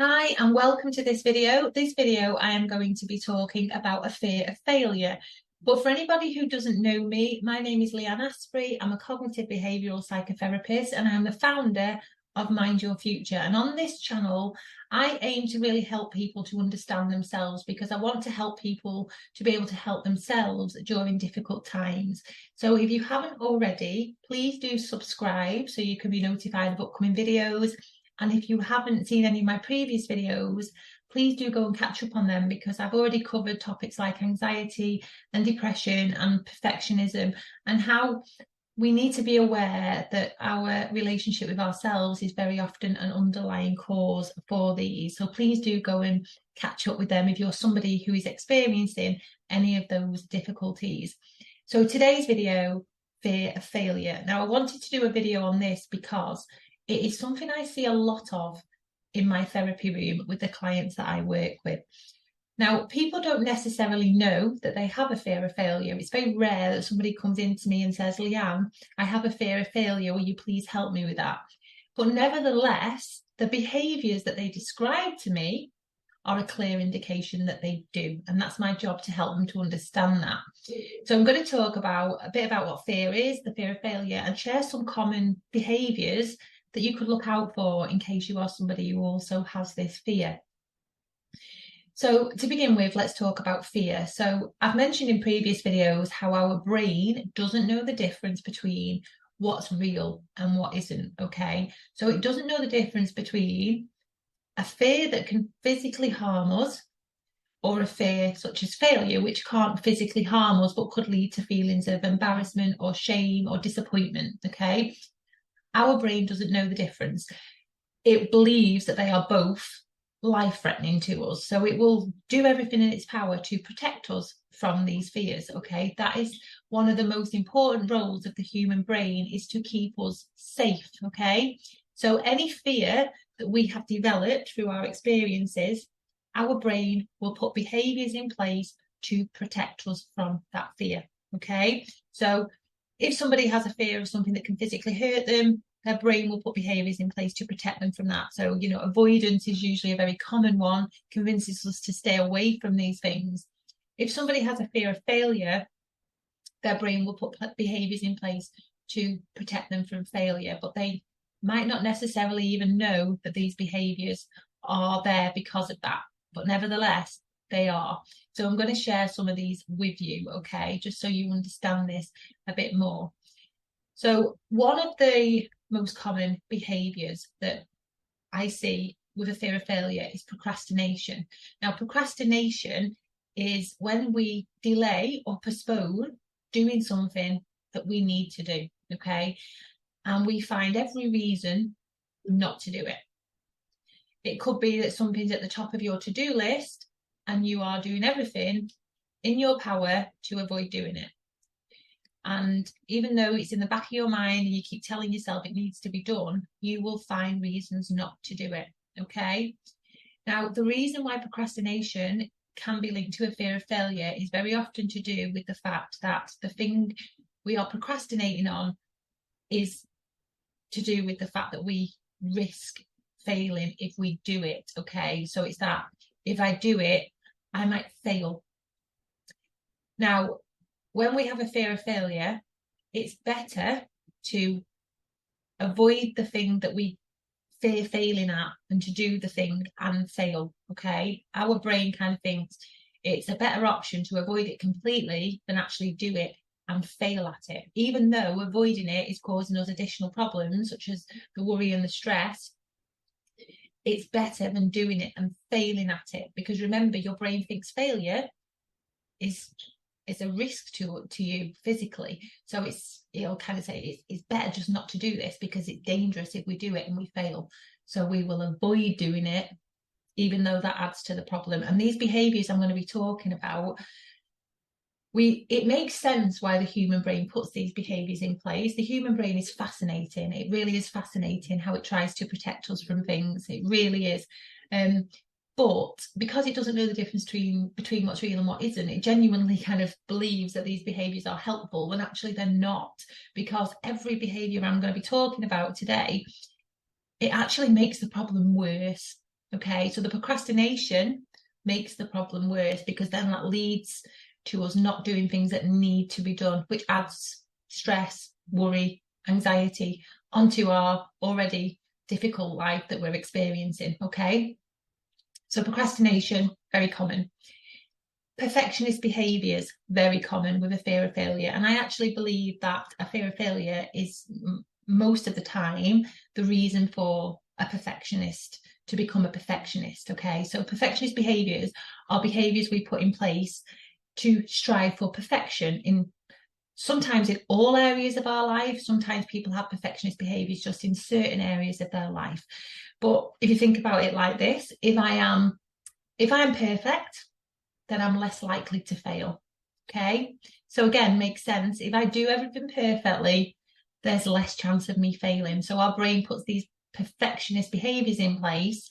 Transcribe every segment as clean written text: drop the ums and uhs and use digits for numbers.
Hi and welcome to this video. This video I am going to be talking about a fear of failure. But for anybody who doesn't know me, my name is Leanne Asprey. I'm a cognitive behavioural psychotherapist and I'm the founder of Mind Your Future. And on this channel, I aim to really help people to understand themselves because I want to help people to be able to help themselves during difficult times. So if you haven't already, please do subscribe so you can be notified of upcoming videos. And if you haven't seen any of my previous videos, please do go and catch up on them because I've already covered topics like anxiety and depression and perfectionism and how we need to be aware that our relationship with ourselves is very often an underlying cause for these. So please do go and catch up with them if you're somebody who is experiencing any of those difficulties. So today's video, fear of failure. Now, I wanted to do a video on this because it is something I see a lot of in my therapy room with the clients that I work with. Now, people don't necessarily know that they have a fear of failure. It's very rare that somebody comes into me and says, Leanne, I have a fear of failure. Will you please help me with that? But nevertheless, the behaviours that they describe to me are a clear indication that they do. And that's my job to help them to understand that. So I'm going to talk about a bit about what fear is, the fear of failure, and share some common behaviours that you could look out for in case you are somebody who also has this fear. So to begin with, let's talk about fear. So I've mentioned in previous videos how our brain doesn't know the difference between what's real and what isn't, okay? So it doesn't know the difference between a fear that can physically harm us or a fear such as failure, which can't physically harm us but could lead to feelings of embarrassment or shame or disappointment, okay? Our brain doesn't know the difference. It believes that they are both life-threatening to us. So it will do everything in its power to protect us from these fears, okay? That is one of the most important roles of the human brain, is to keep us safe, okay? So any fear that we have developed through our experiences, our brain will put behaviours in place to protect us from that fear, okay? So if somebody has a fear of something that can physically hurt them, their brain will put behaviours in place to protect them from that. So, avoidance is usually a very common one, convinces us to stay away from these things. If somebody has a fear of failure, their brain will put behaviours in place to protect them from failure, but they might not necessarily even know that these behaviours are there because of that. But nevertheless, they are. So I'm going to share some of these with you, okay, just so you understand this a bit more. So one of the most common behaviours that I see with a fear of failure is procrastination. Now, procrastination is when we delay or postpone doing something that we need to do, okay? And we find every reason not to do it. It could be that something's at the top of your to-do list and you are doing everything in your power to avoid doing it. And even though it's in the back of your mind and you keep telling yourself it needs to be done, you will find reasons not to do it, okay? Now, the reason why procrastination can be linked to a fear of failure is very often to do with the fact that the thing we are procrastinating on is to do with the fact that we risk failing if we do it, okay? So it's that if I do it, I might fail. Now, when we have a fear of failure, it's better to avoid the thing that we fear failing at than to do the thing and fail, okay? Our brain kind of thinks it's a better option to avoid it completely than actually do it and fail at it, even though avoiding it is causing us additional problems such as the worry and the stress. It's better than doing it and failing at it, because remember, your brain thinks failure is a risk to you physically. So it'll kind of say it's better just not to do this because it's dangerous if we do it and we fail. So we will avoid doing it, even though that adds to the problem. And these behaviours I'm going to be talking about, it makes sense why the human brain puts these behaviours in place. The human brain is fascinating. It really is fascinating how it tries to protect us from things. It really is. But because it doesn't know the difference between what's real and what isn't, it genuinely kind of believes that these behaviours are helpful when actually they're not, because every behaviour I'm going to be talking about today, it actually makes the problem worse. Okay, so the procrastination makes the problem worse because then that leads to us not doing things that need to be done, which adds stress, worry, anxiety onto our already difficult life that we're experiencing. Okay, so procrastination, very common. Perfectionist behaviours, very common with a fear of failure. And I actually believe that a fear of failure is most of the time the reason for a perfectionist to become a perfectionist. Okay, so perfectionist behaviours are behaviours we put in place to strive for perfection in sometimes in all areas of our life. Sometimes people have perfectionist behaviours just in certain areas of their life. But if you think about it like this, if I am perfect, then I'm less likely to fail. Okay. So again, makes sense. If I do everything perfectly, there's less chance of me failing. So our brain puts these perfectionist behaviors in place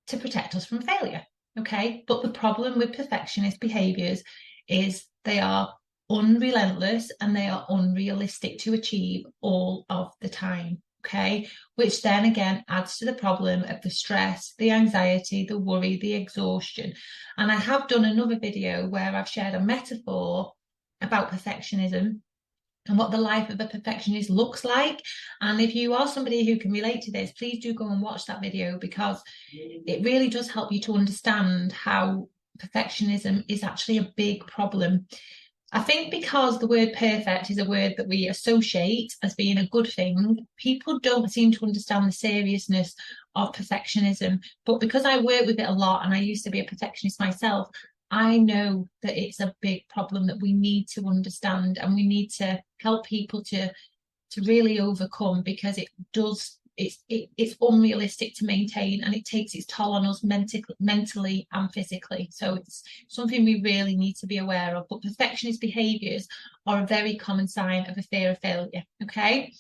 to protect us from failure. Okay. But the problem with perfectionist behaviors is they are unrelentless and they are unrealistic to achieve all of the time. Okay, which then again adds to the problem of the stress, the anxiety, the worry, the exhaustion. And I have done another video where I've shared a metaphor about perfectionism and what the life of a perfectionist looks like. And if you are somebody who can relate to this, please do go and watch that video because it really does help you to understand how perfectionism is actually a big problem. I think because the word perfect is a word that we associate as being a good thing, people don't seem to understand the seriousness of perfectionism. But because I work with it a lot and I used to be a perfectionist myself, I know that it's a big problem that we need to understand and we need to help people to really overcome because it does it's unrealistic to maintain and it takes its toll on us mentally and physically. So it's something we really need to be aware of. But perfectionist behaviours are a very common sign of a fear of failure. Okay.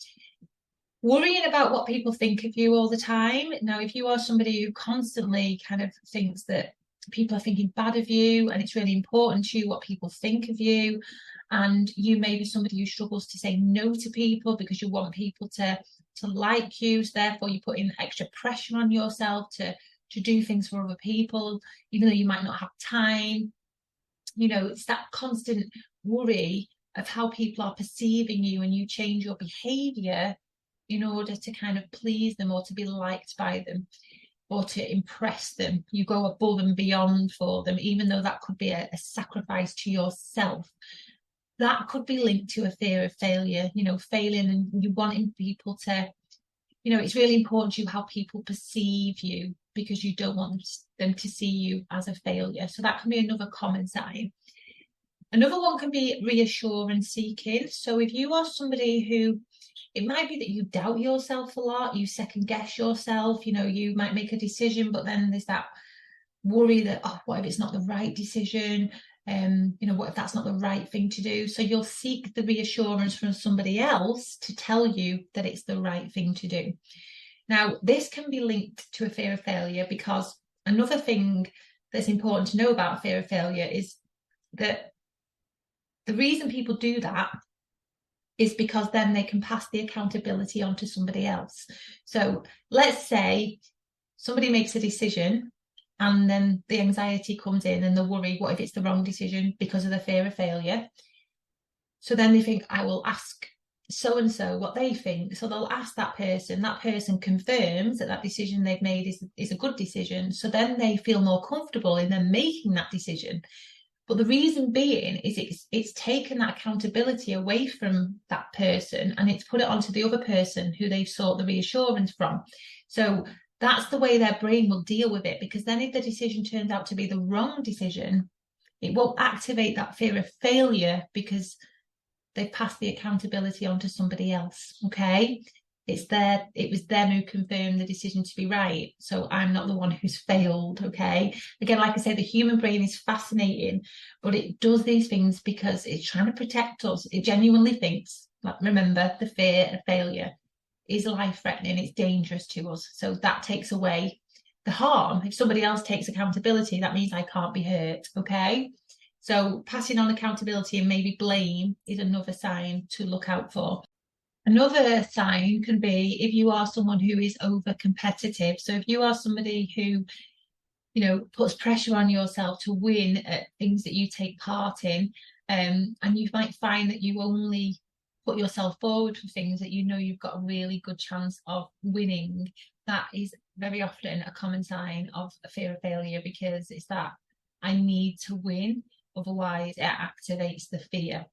Worrying about what people think of you all the time. Now, if you are somebody who constantly kind of thinks that people are thinking bad of you and it's really important to you what people think of you, and you may be somebody who struggles to say no to people because you want people to like you, so therefore you put in extra pressure on yourself to do things for other people even though you might not have time. You know, it's that constant worry of how people are perceiving you and you change your behavior in order to kind of please them or to be liked by them or to impress them. You go above and beyond for them even though that could be a sacrifice to yourself. That could be linked to a fear of failure, you know, failing and you wanting people to, you know, it's really important to you how people perceive you because you don't want them to see you as a failure. So that can be another common sign. Another one can be reassurance seeking. So if you are somebody who, it might be that you doubt yourself a lot, you second guess yourself, you know, you might make a decision, but then there's that worry that, oh, what if it's not the right decision? You know, what if that's not the right thing to do? So you'll seek the reassurance from somebody else to tell you that it's the right thing to do. Now, this can be linked to a fear of failure because another thing that's important to know about fear of failure is that the reason people do that is because then they can pass the accountability on to somebody else. So let's say somebody makes a decision and then the anxiety comes in and the worry, what if it's the wrong decision because of the fear of failure? So then they think, I will ask so-and-so what they think. So they'll ask that person confirms that decision they've made is a good decision. So then they feel more comfortable in them making that decision. But the reason being is it's taken that accountability away from that person and it's put it onto the other person who they've sought the reassurance from. So that's the way their brain will deal with it, because then if the decision turns out to be the wrong decision, it won't activate that fear of failure because they've passed the accountability on to somebody else. Okay. It was them who confirmed the decision to be right. So I'm not the one who's failed. Okay. Again, like I say, the human brain is fascinating, but it does these things because it's trying to protect us. It genuinely thinks, like, remember, the fear of failure is life-threatening, it's dangerous to us. So that takes away the harm. If somebody else takes accountability, that means I can't be hurt. Okay. So passing on accountability and maybe blame is another sign to look out for. Another sign can be if you are someone who is over competitive. So if you are somebody who, puts pressure on yourself to win at things that you take part in, and you might find that you only put yourself forward for things that you know you've got a really good chance of winning, that is very often a common sign of a fear of failure, because it's that I need to win, otherwise it activates the fear.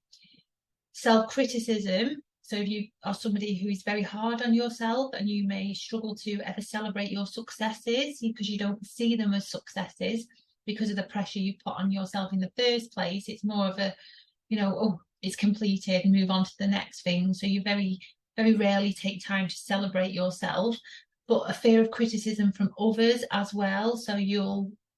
Self-criticism. So if you are somebody who is very hard on yourself and you may struggle to ever celebrate your successes because you don't see them as successes because of the pressure you put on yourself in the first place, it's more of a, oh, it's completed and move on to the next thing. So you very, very rarely take time to celebrate yourself, but a fear of criticism from others as well. So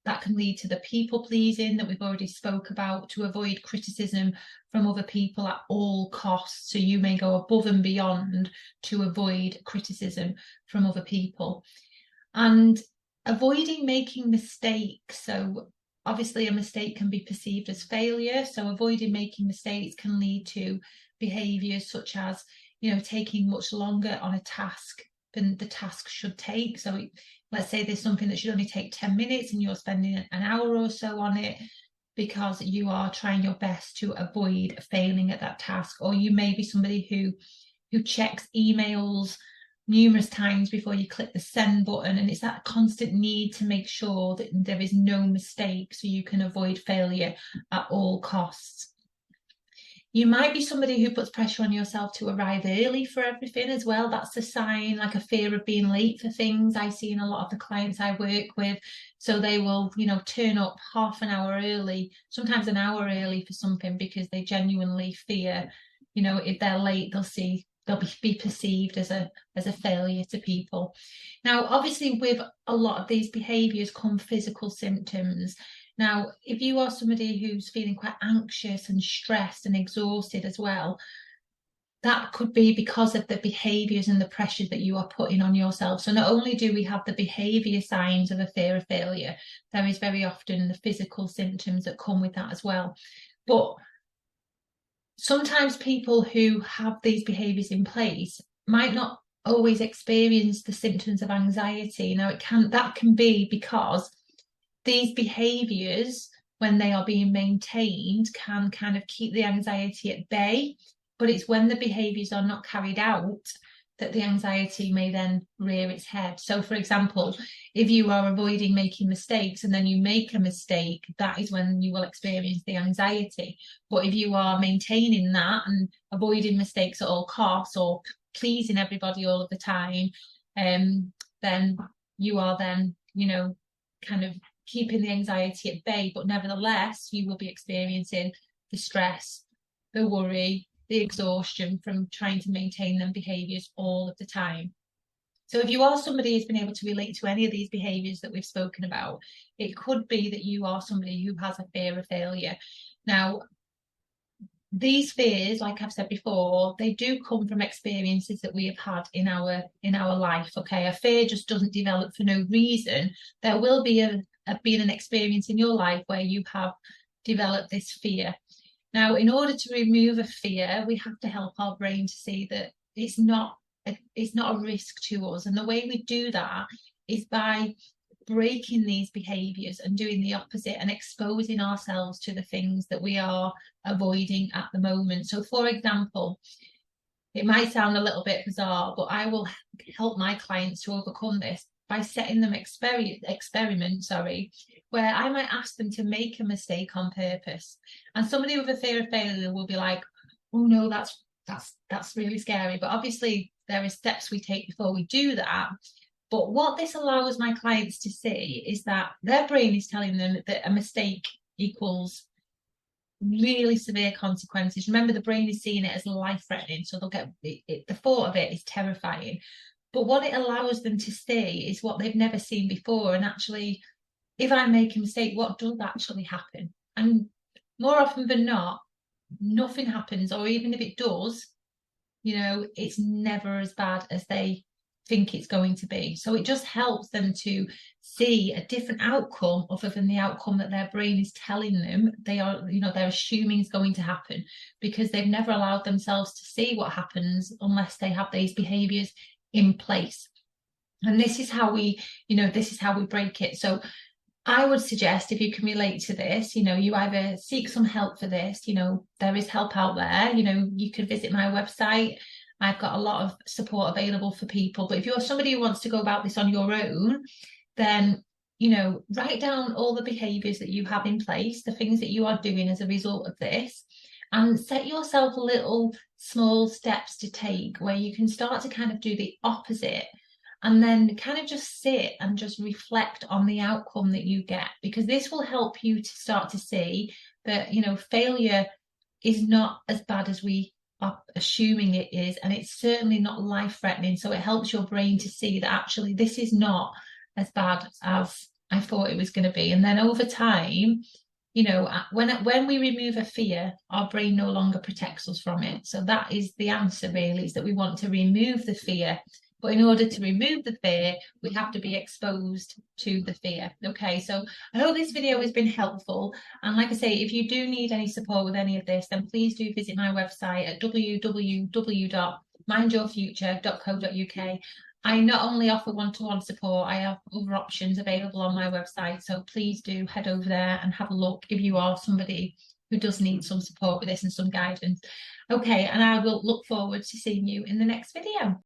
that can lead to the people pleasing that we've already spoke about, to avoid criticism from other people at all costs. So you may go above and beyond to avoid criticism from other people. And avoiding making mistakes. So obviously a mistake can be perceived as failure. So avoiding making mistakes can lead to behaviours such as, taking much longer on a task than the task should take. So let's say there's something that should only take 10 minutes and you're spending an hour or so on it because you are trying your best to avoid failing at that task. Or you may be somebody who checks emails numerous times before you click the send button, and it's that constant need to make sure that there is no mistake so you can avoid failure at all costs. You might be somebody who puts pressure on yourself to arrive early for everything as well. That's a sign, like a fear of being late for things. I see in a lot of the clients I work with. So they will, turn up half an hour early, sometimes an hour early for something, because they genuinely fear, if they're late, they'll be perceived as a failure to people. Now, obviously, with a lot of these behaviours come physical symptoms. Now, if you are somebody who's feeling quite anxious and stressed and exhausted as well, that could be because of the behaviours and the pressure that you are putting on yourself. So not only do we have the behaviour signs of a fear of failure, there is very often the physical symptoms that come with that as well. But sometimes people who have these behaviours in place might not always experience the symptoms of anxiety. Now, that can be because these behaviours, when they are being maintained, can kind of keep the anxiety at bay, but it's when the behaviours are not carried out that the anxiety may then rear its head. So, for example, if you are avoiding making mistakes and then you make a mistake, that is when you will experience the anxiety. But if you are maintaining that and avoiding mistakes at all costs, or pleasing everybody all of the time, then you are then, kind of keeping the anxiety at bay, but nevertheless, you will be experiencing the stress, the worry, the exhaustion from trying to maintain them behaviours all of the time. So if you are somebody who's been able to relate to any of these behaviours that we've spoken about, it could be that you are somebody who has a fear of failure. Now, these fears, like I've said before, they do come from experiences that we have had in our life. Okay, a fear just doesn't develop for no reason. There will be been an experience in your life where you have developed this fear. Now, in order to remove a fear, we have to help our brain to see that it's not a risk to us. And the way we do that is by breaking these behaviours and doing the opposite and exposing ourselves to the things that we are avoiding at the moment. So, for example, it might sound a little bit bizarre, but I will help my clients to overcome this by setting them experiment, where I might ask them to make a mistake on purpose. And somebody with a fear of failure will be like, oh no, that's really scary. But obviously there are steps we take before we do that. But what this allows my clients to see is that their brain is telling them that a mistake equals really severe consequences. Remember, the brain is seeing it as life-threatening, so they'll get the thought of it is terrifying. But what it allows them to see is what they've never seen before. And actually, if I make a mistake, what does actually happen? And more often than not, nothing happens. Or even if it does, it's never as bad as they think it's going to be. So it just helps them to see a different outcome other than the outcome that their brain is telling them they're assuming is going to happen, because they've never allowed themselves to see what happens unless they have these behaviors in place. And this is how we break it. So I would suggest, if you can relate to this, you either seek some help for this, there is help out there, you could visit my website. I've got a lot of support available for people. But if you're somebody who wants to go about this on your own, then, write down all the behaviors that you have in place, the things that you are doing as a result of this, and set yourself little small steps to take where you can start to kind of do the opposite, and then kind of just sit and just reflect on the outcome that you get, because this will help you to start to see that, failure is not as bad as we are assuming it is, and it's certainly not life-threatening. So it helps your brain to see that actually this is not as bad as I thought it was going to be. And then over time, when we remove a fear, our brain no longer protects us from it. So that is the answer, really, is that we want to remove the fear. But in order to remove the fear, we have to be exposed to the fear. Okay, so I hope this video has been helpful. And like I say, if you do need any support with any of this, then please do visit my website at www.mindyourfuture.co.uk. I not only offer one-to-one support, I have other options available on my website. So please do head over there and have a look if you are somebody who does need some support with this and some guidance. Okay, and I will look forward to seeing you in the next video.